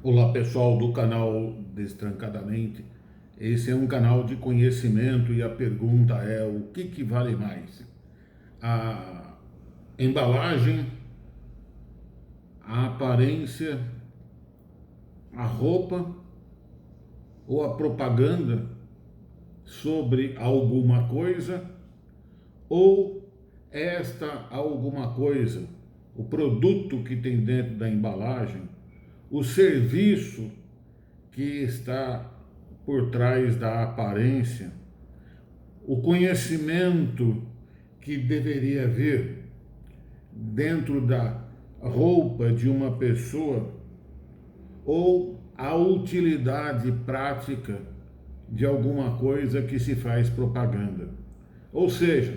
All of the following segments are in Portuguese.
Olá pessoal do canal Destrancadamente. Esse é um canal de conhecimento e a pergunta é: o que vale mais? A embalagem, a aparência, a roupa ou a propaganda sobre alguma coisa, ou esta alguma coisa, o produto que tem dentro da embalagem, o serviço que está por trás da aparência, o conhecimento que deveria vir dentro da roupa de uma pessoa, ou a utilidade prática de alguma coisa que se faz propaganda. Ou seja,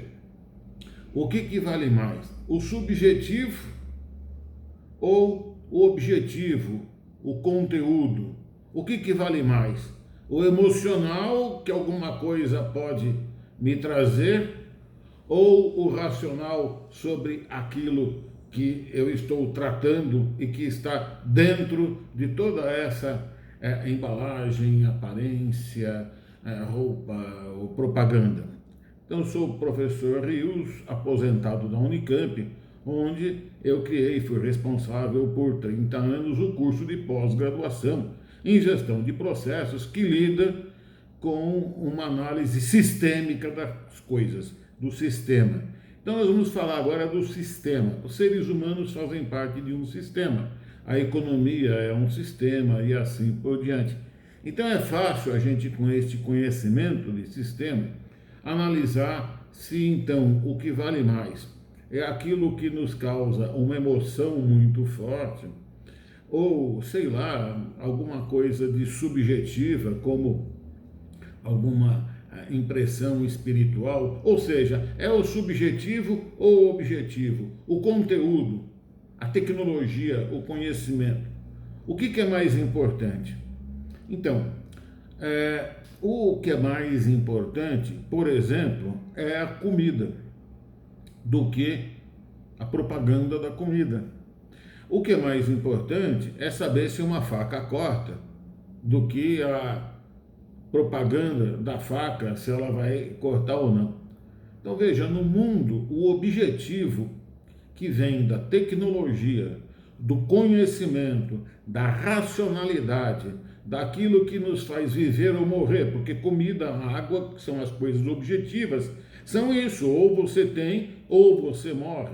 o que vale mais? O subjetivo ou o objetivo, o conteúdo? O que vale mais? O emocional, que alguma coisa pode me trazer, ou o racional sobre aquilo que eu estou tratando e que está dentro de toda essa embalagem, aparência, roupa ou propaganda? Então, eu sou o professor Rios, aposentado da Unicamp, onde eu criei e fui responsável por 30 anos o curso de pós-graduação em gestão de processos que lida com uma análise sistêmica das coisas, do sistema. Então nós vamos falar agora do sistema. Os seres humanos fazem parte de um sistema. A economia é um sistema e assim por diante. Então é fácil a gente, com este conhecimento de sistema, analisar se então o que vale mais é aquilo que nos causa uma emoção muito forte, ou sei lá, alguma coisa de subjetiva, como alguma impressão espiritual, ou seja, é o subjetivo ou o objetivo, o conteúdo, a tecnologia, o conhecimento. O que é mais importante? Então, o que é mais importante, por exemplo, é a comida do que a propaganda da comida. O que é mais importante é saber se uma faca corta do que a propaganda da faca, se ela vai cortar ou não. Então veja, no mundo, o objetivo que vem da tecnologia, do conhecimento, da racionalidade, daquilo que nos faz viver ou morrer, porque comida, água, que são as coisas objetivas, são isso, ou você tem ou você morre.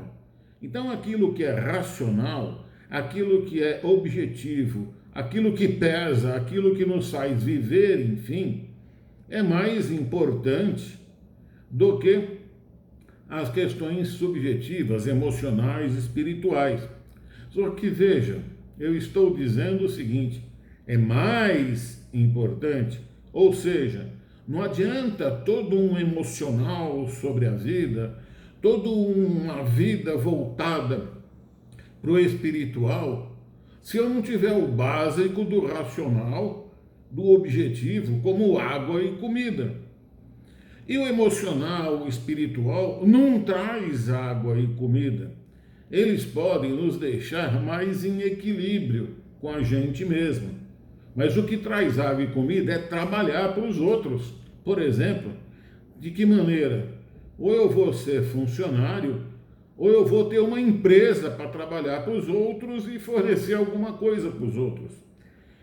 Então aquilo que é racional, aquilo que é objetivo, aquilo que pesa, aquilo que nos faz viver, enfim, é mais importante do que as questões subjetivas, emocionais, espirituais. Só que veja, eu estou dizendo o seguinte: é mais importante, ou seja, não adianta todo um emocional sobre a vida, toda uma vida voltada para o espiritual, se eu não tiver o básico do racional, do objetivo, como água e comida. E o emocional, o espiritual, não traz água e comida. Eles podem nos deixar mais em equilíbrio com a gente mesmo. Mas o que traz água e comida é trabalhar para os outros. Por exemplo, de que maneira? Ou eu vou ser funcionário, ou eu vou ter uma empresa para trabalhar para os outros e fornecer alguma coisa para os outros.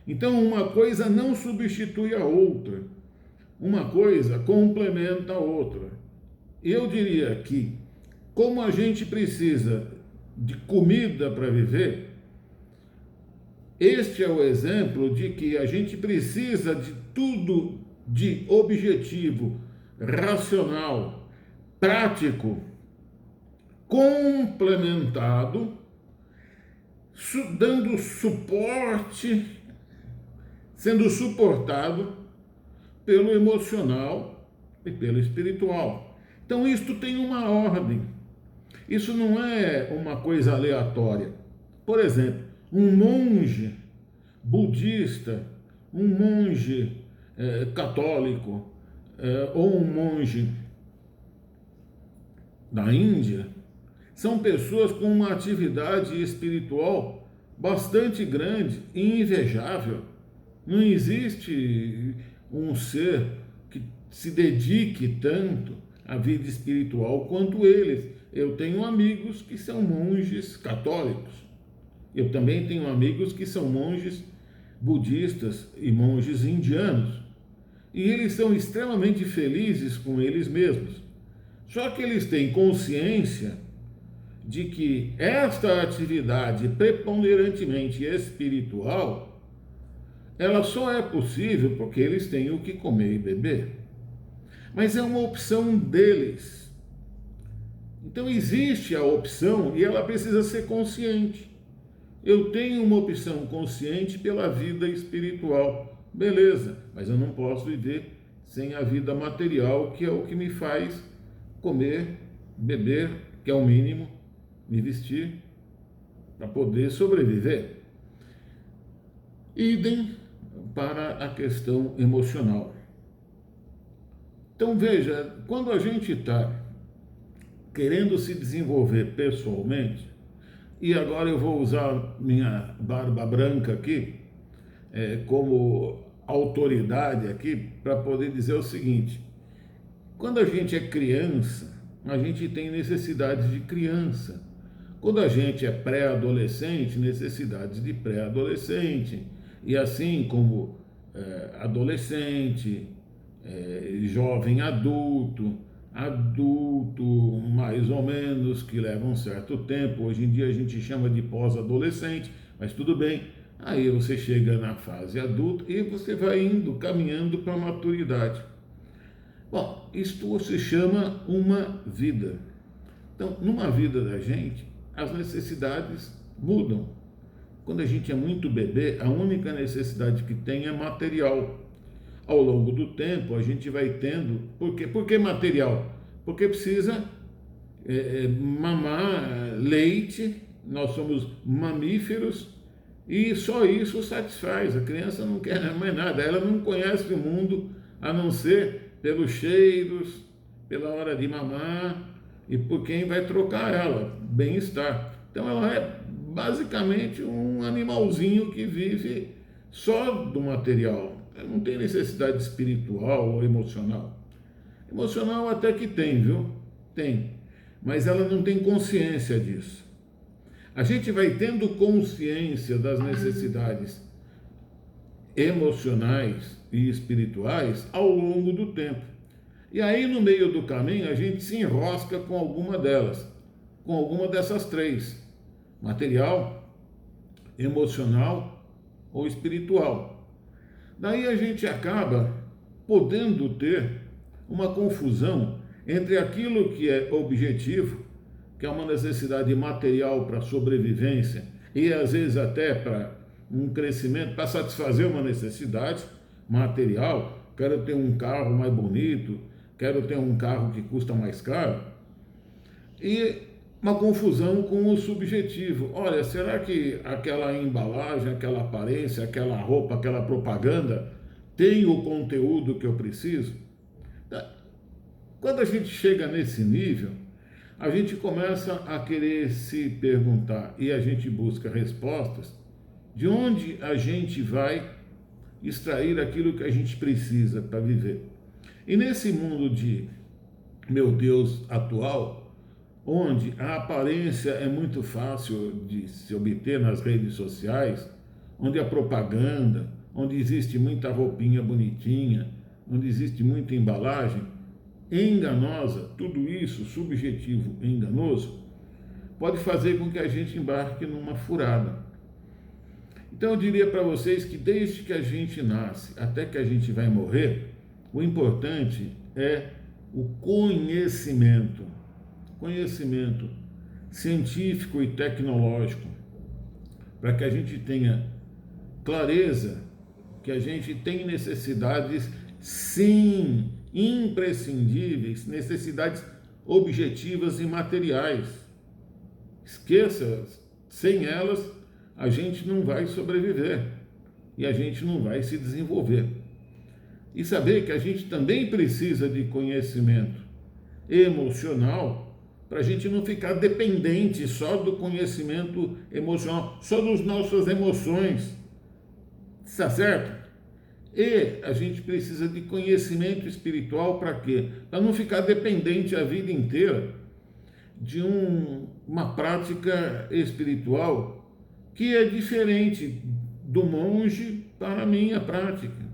Então, uma coisa não substitui a outra. Uma coisa complementa a outra. Eu diria que, como a gente precisa de comida para viver, este é o exemplo de que a gente precisa de tudo de objetivo, racional, prático, complementado, dando suporte, sendo suportado pelo emocional e pelo espiritual. Então isto tem uma ordem. Isso não é uma coisa aleatória. Por exemplo, um monge budista, um monge católico, ou um monge da Índia, são pessoas com uma atividade espiritual bastante grande e invejável. Não existe um ser que se dedique tanto à vida espiritual quanto eles. Eu tenho amigos que são monges católicos. Eu também tenho amigos que são monges budistas e monges indianos. E eles são extremamente felizes com eles mesmos. Só que eles têm consciência de que esta atividade preponderantemente espiritual, ela só é possível porque eles têm o que comer e beber. Mas é uma opção deles. Então existe a opção e ela precisa ser consciente. Eu tenho uma opção consciente pela vida espiritual. Beleza, mas eu não posso viver sem a vida material, que é o que me faz comer, beber, que é o mínimo, me vestir, para poder sobreviver. Idem para a questão emocional. Então veja, quando a gente está querendo se desenvolver pessoalmente, e agora eu vou usar minha barba branca aqui como autoridade aqui para poder dizer o seguinte: quando a gente é criança, a gente tem necessidades de criança. Quando a gente é pré-adolescente, necessidades de pré-adolescente. E assim como adolescente, jovem adulto, adulto mais ou menos, que leva um certo tempo. Hoje em dia a gente chama de pós-adolescente, mas tudo bem. Aí você chega na fase adulta e você vai indo, caminhando para a maturidade. Bom, isto se chama uma vida. Então, numa vida da gente, as necessidades mudam. Quando a gente é muito bebê, a única necessidade que tem é material. Ao longo do tempo, a gente vai tendo... Por que material? Porque precisa mamar leite, nós somos mamíferos, e só isso satisfaz. A criança não quer mais nada, ela não conhece o mundo a não ser pelos cheiros, pela hora de mamar e por quem vai trocar ela, bem-estar. Então ela é basicamente um animalzinho que vive só do material. Ela não tem necessidade espiritual ou emocional. Emocional até que tem, viu? Tem. Mas ela não tem consciência disso. A gente vai tendo consciência das necessidades emocionais e espirituais ao longo do tempo. E aí, no meio do caminho, a gente se enrosca com alguma delas, com alguma dessas três: material, emocional ou espiritual. Daí a gente acaba podendo ter uma confusão entre aquilo que é objetivo, que é uma necessidade material para sobrevivência e às vezes até para um crescimento, para satisfazer uma necessidade material. Quero ter um carro mais bonito, quero ter um carro que custa mais caro, e uma confusão com o subjetivo. Olha, será que aquela embalagem, aquela aparência, aquela roupa, aquela propaganda tem o conteúdo que eu preciso? Quando a gente chega nesse nível, a gente começa a querer se perguntar e a gente busca respostas de onde a gente vai extrair aquilo que a gente precisa para viver. E nesse mundo de, meu Deus, atual, onde a aparência é muito fácil de se obter nas redes sociais, onde a propaganda, onde existe muita roupinha bonitinha, onde existe muita embalagem enganosa, tudo isso subjetivo e enganoso, pode fazer com que a gente embarque numa furada. Então eu diria para vocês que desde que a gente nasce até que a gente vai morrer, o importante é o conhecimento científico e tecnológico, para que a gente tenha clareza que a gente tem necessidades, sim, imprescindíveis, necessidades objetivas e materiais. Esqueça, sem elas a gente não vai sobreviver e a gente não vai se desenvolver. E saber que a gente também precisa de conhecimento emocional para a gente não ficar dependente só do conhecimento emocional, só das nossas emoções, está certo? E a gente precisa de conhecimento espiritual para quê? Para não ficar dependente a vida inteira de uma prática espiritual que é diferente do monge para a minha prática.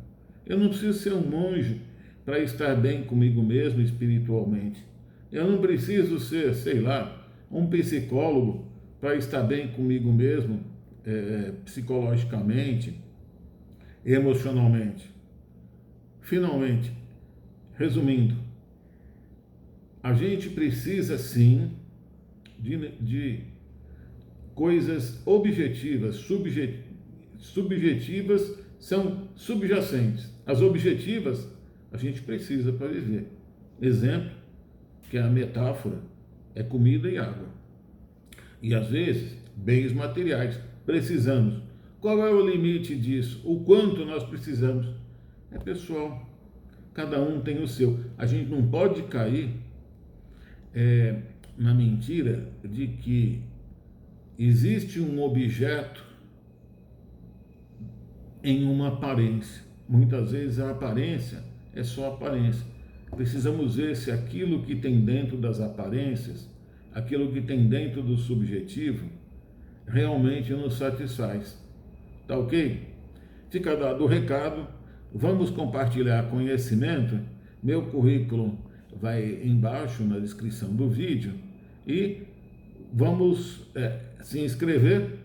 Eu não preciso ser um monge para estar bem comigo mesmo espiritualmente. Eu não preciso ser, sei lá, um psicólogo para estar bem comigo mesmo, psicologicamente, emocionalmente. Finalmente, resumindo, a gente precisa sim de coisas objetivas, subjetivas são subjacentes. As objetivas a gente precisa para viver. Exemplo, que é a metáfora, é comida e água. E às vezes, bens materiais. Precisamos. Qual é o limite disso? O quanto nós precisamos? É pessoal. Cada um tem o seu. A gente não pode cair na mentira de que existe um objeto em uma aparência. Muitas vezes a aparência é só aparência. Precisamos ver se aquilo que tem dentro das aparências, aquilo que tem dentro do subjetivo, realmente nos satisfaz. Tá ok? Fica dado o recado. Vamos compartilhar conhecimento. Meu currículo vai embaixo na descrição do vídeo e vamos se inscrever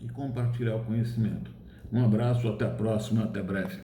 e compartilhar o conhecimento. Um abraço, até a próxima, até breve.